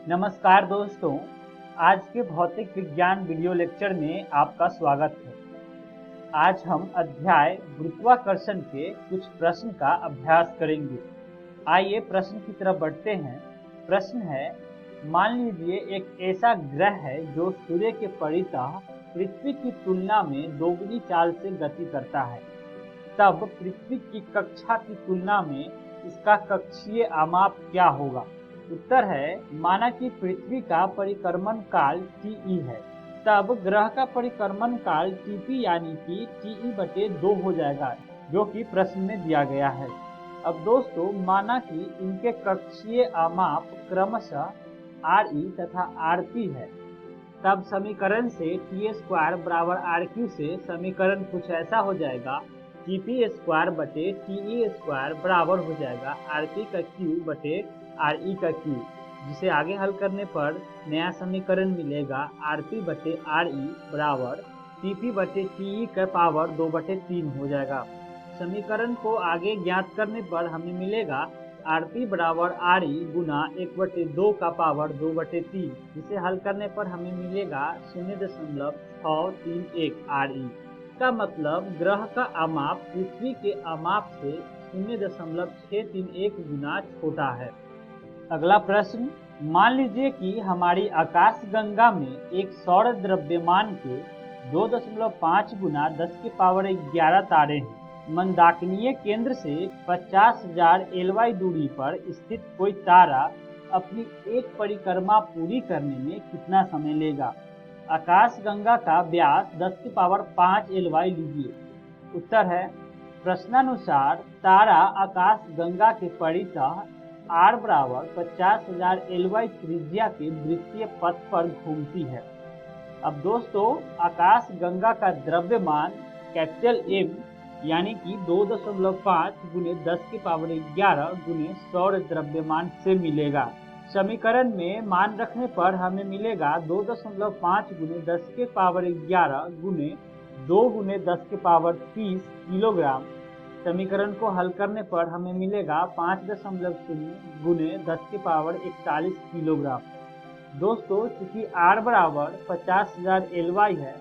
नमस्कार दोस्तों, आज के भौतिक विज्ञान वीडियो लेक्चर में आपका स्वागत है। आज हम अध्याय गुरुत्वाकर्षण के कुछ प्रश्न का अभ्यास करेंगे। आइए प्रश्न की तरफ बढ़ते हैं। प्रश्न है, मान लीजिए एक ऐसा ग्रह है जो सूर्य के परितः पृथ्वी की तुलना में दोगुनी चाल से गति करता है, तब पृथ्वी की कक्षा की तुलना में इसका कक्षीय आमाप क्या होगा? उत्तर है, माना कि पृथ्वी का परिक्रमण काल टी है, तब ग्रह का परिक्रमण काल टीपी यानी कि टी/2 हो जाएगा, जो कि प्रश्न में दिया गया है। अब दोस्तों, माना कि इनके कक्षीय आमाप क्रमशः RE तथा RP है, तब समीकरण से T² बराबर RQ से समीकरण कुछ ऐसा हो जाएगा, TP² बटे TE² बराबर हो जाएगा RP का क्यूब बटे RE का क्यूब, जिसे आगे हल करने पर नया समीकरण मिलेगा RP बटे RE बराबर TP बटे TE का पावर 2/3 हो जाएगा। समीकरण को आगे ज्ञात करने पर हमें मिलेगा RP बराबर RE गुना 1/2 का पावर 2/3, जिसे हल करने पर हमें मिलेगा 0.631 RE। का मतलब ग्रह का आमाप पृथ्वी के आमाप से 0.631 गुना छोटा है। अगला प्रश्न, मान लीजिए कि हमारी आकाशगंगा में एक सौर द्रव्यमान के 2.5 गुना 10⁻11 तारे हैं। मंदाकिनीय केंद्र से 50,000 LY दूरी पर स्थित कोई तारा अपनी एक परिक्रमा पूरी करने में कितना समय लेगा? आकाशगंगा का व्यास 10⁵ LY लीजिए। उत्तर है, प्रश्नानुसार तारा आकाशगंगा के परितः R बराबर 50,000 LY त्रिज्या के वृत्तीय पथ पर घूमती है। अब दोस्तों, आकाशगंगा का द्रव्यमान कैपिटल M यानी कि 2.5 गुने 10⁻11 गुने सौर द्रव्यमान से मिलेगा। समीकरण में मान रखने पर हमें मिलेगा 2.5 गुने 10⁻11 गुने 2 गुने 10⁻30 किलोग्राम। समीकरण को हल करने पर हमें मिलेगा 5.0 गुने 10⁻41 किलोग्राम। दोस्तों, चूंकि R बराबर 50,000 LY है,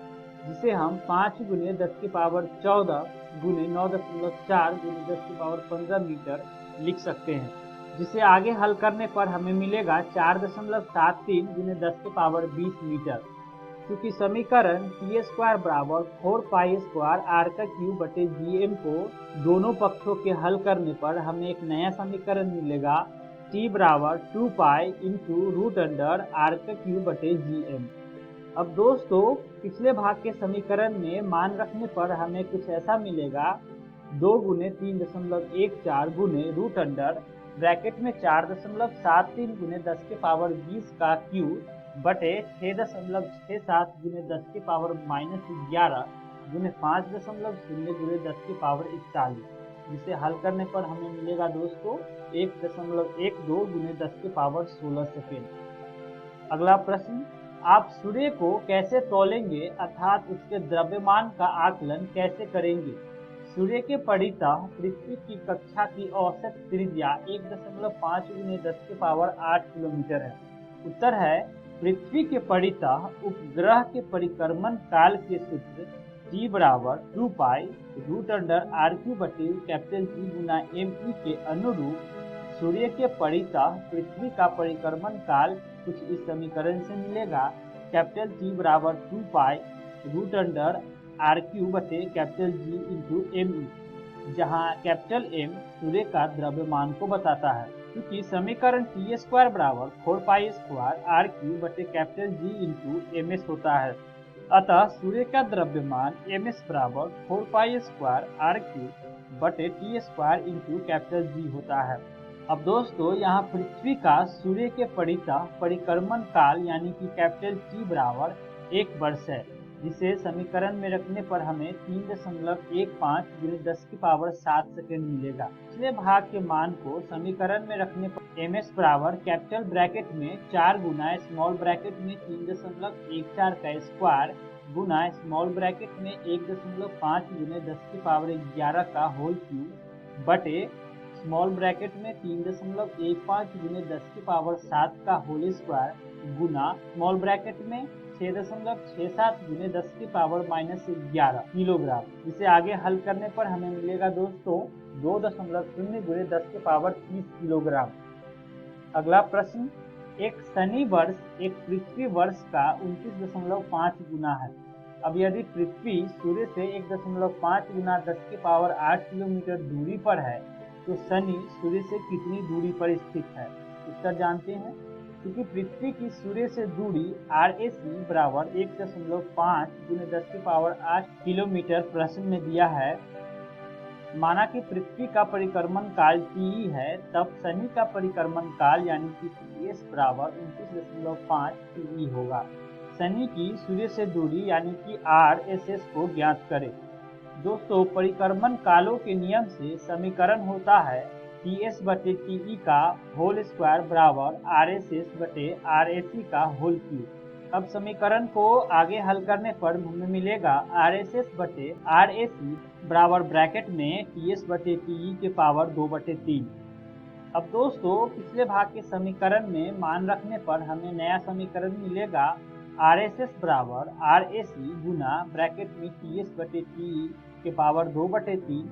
जिसे हम 5 गुने 10⁻14 गुने 9.4 गुने 10⁻15 मीटर लिख सकते हैं, जिसे आगे हल करने पर हमें मिलेगा 4.73 गुने 10⁻20 मीटर। क्योंकि समीकरण T² बराबर 4π² R का क्यूब बटे GM को दोनों पक्षों के हल करने पर हमें एक नया समीकरण मिलेगा T बराबर 2π × √R का क्यूब बटे GM। अब दोस्तों, पिछले भाग के समीकरण में मान रखने पर हमें कुछ ऐसा मिलेगा 2 गुने 3.14 गुने √अंडर ब्रैकेट में 4.73 गुने 10⁻20 का क्यूब बटे 6.67 गुने 10⁻11 गुने 5.0 गुने 10⁻41, जिसे हल करने पर हमें मिलेगा दोस्तों 1.12 गुने 10⁻16 सेकेंड। अगला प्रश्न, आप सूर्य को कैसे तौलेंगे अर्थात उसके द्रव्यमान का आकलन कैसे करेंगे? सूर्य के परितः पृथ्वी की कक्षा की औसत त्रिज्या 1.5 गुने 10⁸ किलोमीटर है। उत्तर है, पृथ्वी के परितः उपग्रह के परिक्रमण काल के सूत्र T बराबर 2π √RQ बटे G गुना ME के अनुरूप सूर्य के परितः पृथ्वी का परिक्रमण काल कुछ इस समीकरण से मिलेगा। T बराबर 2π √RQ बटे G × ME, जहाँ M सूर्य का द्रव्यमान को बताता है। क्योंकि समीकरण T² बराबर 4π² RQ बटे G × MS होता है, अतः सूर्य का द्रव्यमान MS बराबर 4π² RQ बटे T² × G होता है। अब दोस्तों, यहाँ पृथ्वी का सूर्य के परितः परिक्रमण काल यानी कि T बराबर 1 वर्ष है, जिसे समीकरण में रखने पर हमें 3.15 गुने 10⁻7 सेकेंड मिलेगा। पिछले भाग के मान को समीकरण में रखने पर MS बराबर कैपिटल ब्रैकेट में 4 गुना स्मॉल ब्रैकेट में 3.14 का स्क्वायर गुना स्मॉल ब्रैकेट में 1.5 गुने 10⁻11 का होल क्यूब बटे स्मॉल ब्रैकेट में 3.15 गुने 10 की पावर 7 का होल स्क्वायर गुना स्मॉल ब्रैकेट में 6.67 गुने 10 की पावर -11 किलोग्राम। जिसे आगे हल करने पर हमें मिलेगा दोस्तों 2.0 गुने 10 की पावर 30 किलोग्राम। अगला प्रश्न, एक शनि वर्ष एक पृथ्वी वर्ष का 29.5 गुना है। अब यदि पृथ्वी सूर्य से 1.5 गुना 10 की पावर 8 किलोमीटर दूरी पर है तो शनि सूर्य से कितनी दूरी पर स्थित है? उत्तर जानते हैं। क्योंकि पृथ्वी की सूर्य से दूरी RAC बराबर 1.5 गुने 10 की पावर 8 किलोमीटर प्रश्न में दिया है। माना कि पृथ्वी का परिक्रमण काल TE है, तब शनि का परिक्रमण काल यानी कि TS बराबर 29.5 TE होगा। शनि की सूर्य से दूरी यानी कि RSS को ज्ञात करें। दोस्तों, परिक्रमण कालों के नियम से समीकरण होता है TS बटे TE का होल स्क्वायर बराबर RSS बटे RAC का होल क्यूब। अब समीकरण को आगे हल करने पर हमें मिलेगा RSS बटे RAC बराबर ब्रैकेट में TS बटे TE के पावर 2/3। अब दोस्तों, पिछले भाग के समीकरण में मान रखने पर हमें नया समीकरण मिलेगा RSS बराबर RAC गुना ब्रैकेट में TS बटे TE के पावर 2/3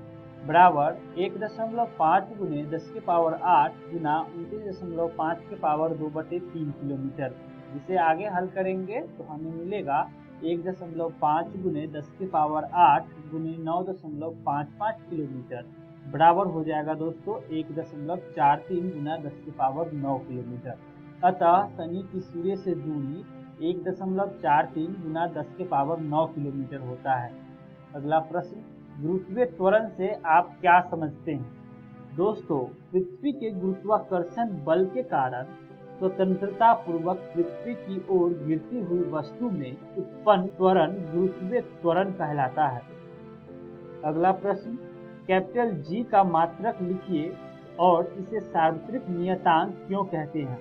बराबर 1.5 गुने 10 की पावर 8 गुना 29.5 के पावर 2/3 किलोमीटर। जिसे आगे हल करेंगे तो हमें मिलेगा 1.5 गुने 10 की पावर 8 गुने 9.55 किलोमीटर बराबर हो जाएगा दोस्तों 1.43 गुना 10 की पावर 9 किलोमीटर। अतः शनि की सूर्य से दूरी 1.43 गुना 10 के पावर 9 किलोमीटर होता है। अगला प्रश्न, गुरुत्वीय त्वरण से आप क्या समझते हैं? दोस्तों, पृथ्वी के गुरुत्वाकर्षण बल के कारण स्वतंत्रता पूर्वक पृथ्वी की ओर गिरती हुई वस्तु में उत्पन्न त्वरण गुरुत्वीय त्वरण कहलाता है। अगला प्रश्न, कैपिटल G का मात्रक लिखिए और इसे सार्वत्रिक नियतांक क्यों कहते हैं?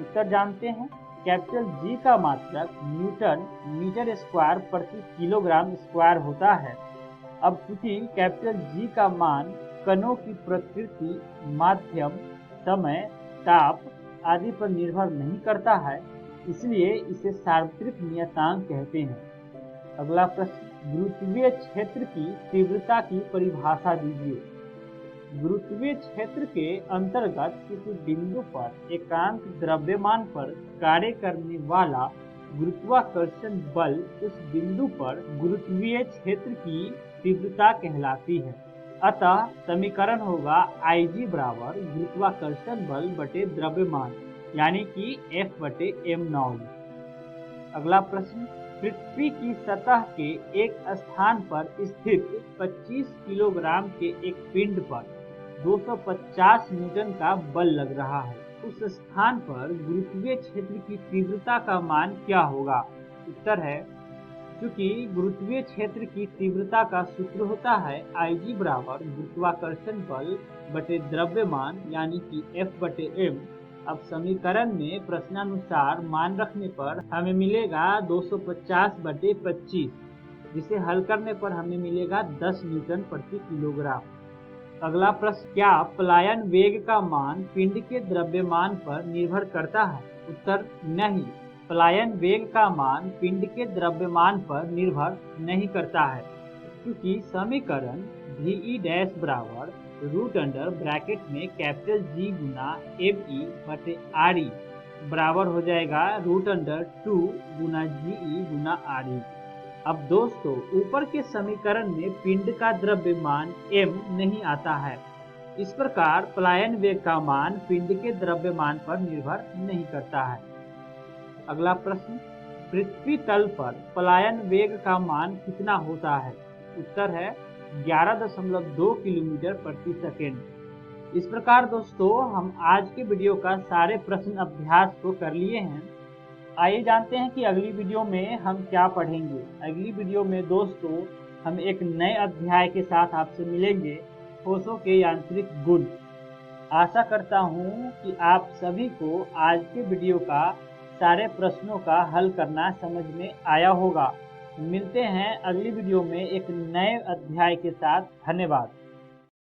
उत्तर जानते हैं। कैपिटल G का मात्रक न्यूटन मीटर स्क्वायर प्रति किलोग्राम स्क्वायर होता है। अब चूंकि कैपिटल G का मान कणों की प्रकृति, माध्यम, समय, ताप आदि पर निर्भर नहीं करता है, इसलिए इसे सार्वत्रिक नियतांक कहते हैं। अगला प्रश्न, गुरुत्वीय क्षेत्र की तीव्रता की परिभाषा दीजिए। गुरुत्वीय क्षेत्र के अंतर्गत किसी बिंदु पर एकांक द्रव्यमान पर कार्य करने वाला गुरुत्वाकर्षण बल उस बिंदु पर गुरुत्वीय क्षेत्र की तीव्रता कहलाती है। अतः समीकरण होगा Ig बराबर गुरुत्वाकर्षण बल बटे द्रव्यमान यानी कि F बटे m0। अगला प्रश्न, पृथ्वी की सतह के एक स्थान पर स्थित 25 किलोग्राम के एक पिंड पर 250 न्यूटन का बल लग रहा है। उस स्थान पर गुरुत्वीय क्षेत्र की तीव्रता का मान क्या होगा? उत्तर है, क्योंकि गुरुत्वीय क्षेत्र की तीव्रता का सूत्र होता है Ig बराबर गुरुत्वाकर्षण बल बटे द्रव्यमान यानी कि F बटे m। अब समीकरण में प्रश्नानुसार मान रखने पर हमें मिलेगा 250 बटे 25, जिसे हल करने पर हमें मिलेगा 10 न्यूटन प्रति किलोग्राम। अगला प्रश्न, क्या पलायन वेग का मान पिंड के द्रव्यमान पर निर्भर करता है? उत्तर नहीं, पलायन वेग का मान पिंड के द्रव्यमान पर निर्भर नहीं करता है, क्योंकि समीकरण VE डैश बराबर रूट अंडर ब्रैकेट में कैपिटल G गुना ME बटे RE बराबर हो जाएगा रूट अंडर 2 गुना GE गुना RE। अब दोस्तों, ऊपर के समीकरण में पिंड का द्रव्यमान m नहीं आता है। इस प्रकार पलायन वेग का मान पिंड के द्रव्यमान पर निर्भर नहीं करता है। अगला प्रश्न, पृथ्वी तल पर पलायन वेग का मान कितना होता है? उत्तर है 11.2 किलोमीटर प्रति सेकेंड। इस प्रकार दोस्तों, हम आज के वीडियो का सारे प्रश्न अभ्यास को कर लिए हैं। आइए जानते हैं कि अगली वीडियो में हम क्या पढ़ेंगे। अगली वीडियो में दोस्तों हम एक नए अध्याय के साथ आपसे मिलेंगे, ठोसों के यांत्रिक गुण। आशा करता हूँ कि आप सभी को आज के वीडियो का सारे प्रश्नों का हल करना समझ में आया होगा। मिलते हैं अगली वीडियो में एक नए अध्याय के साथ। धन्यवाद।